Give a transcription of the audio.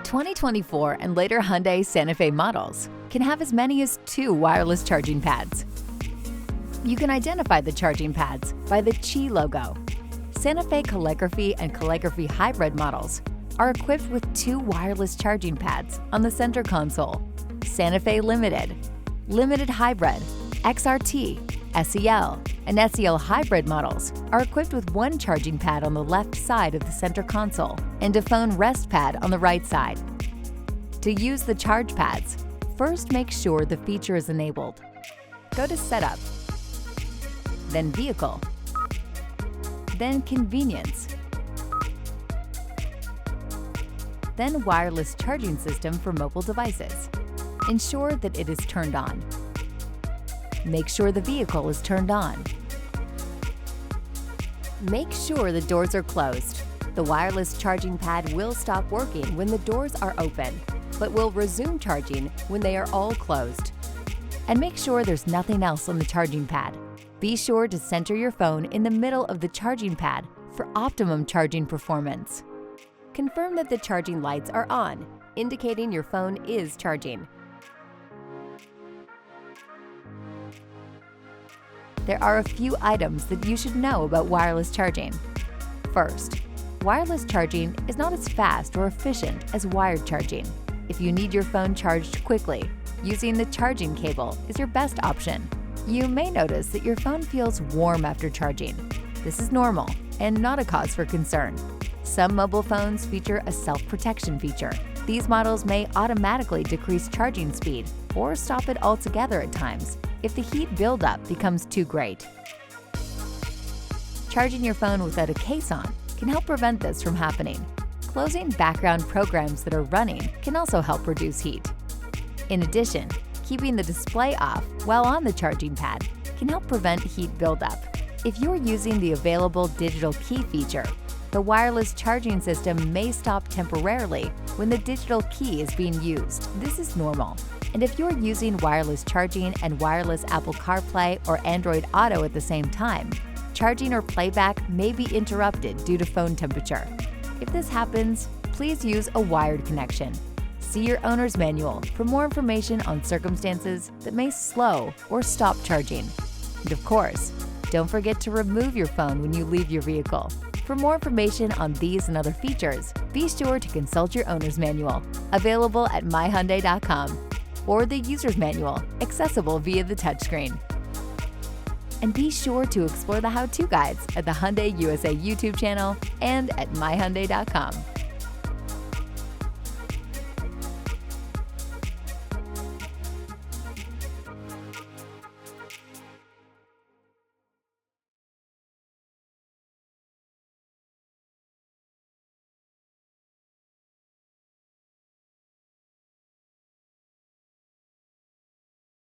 (2024) and later Hyundai Santa Fe models can have as many as 2 wireless charging pads. You can identify the charging pads by the Qi logo. Santa Fe Calligraphy and Calligraphy Hybrid models are equipped with 2 wireless charging pads on the center console. Santa Fe Limited, Limited Hybrid, XRT, SEL, and SEL Hybrid models are equipped with 1 charging pad on the left side of the center console and a phone rest pad on the right side. To use the charge pads, first make sure the feature is enabled. Go to Setup, then Vehicle, then Convenience, then Wireless Charging System for mobile devices. Ensure that it is turned on. Make sure the vehicle is turned on. Make sure the doors are closed. The wireless charging pad will stop working when the doors are open, but will resume charging when they are all closed. And make sure there's nothing else on the charging pad. Be sure to center your phone in the middle of the charging pad for optimum charging performance. Confirm that the charging lights are on, indicating your phone is charging. There are a few items that you should know about wireless charging. First, wireless charging is not as fast or efficient as wired charging. If you need your phone charged quickly, using the charging cable is your best option. You may notice that your phone feels warm after charging. This is normal and not a cause for concern. Some mobile phones feature a self-protection feature. These models may automatically decrease charging speed or stop it altogether at times if the heat buildup becomes too great. Charging your phone without a case on can help prevent this from happening. Closing background programs that are running can also help reduce heat. In addition, keeping the display off while on the charging pad can help prevent heat buildup. If you're using the available digital key feature, the wireless charging system may stop temporarily when the digital key is being used. This is normal. And if you're using wireless charging and wireless Apple CarPlay or Android Auto at the same time, charging or playback may be interrupted due to phone temperature. If this happens, please use a wired connection. See your owner's manual for more information on circumstances that may slow or stop charging. And of course, don't forget to remove your phone when you leave your vehicle. For more information on these and other features, be sure to consult your owner's manual, available at myhyundai.com, or the user's manual, accessible via the touchscreen. And be sure to explore the how-to guides at the Hyundai USA YouTube channel and at myhyundai.com.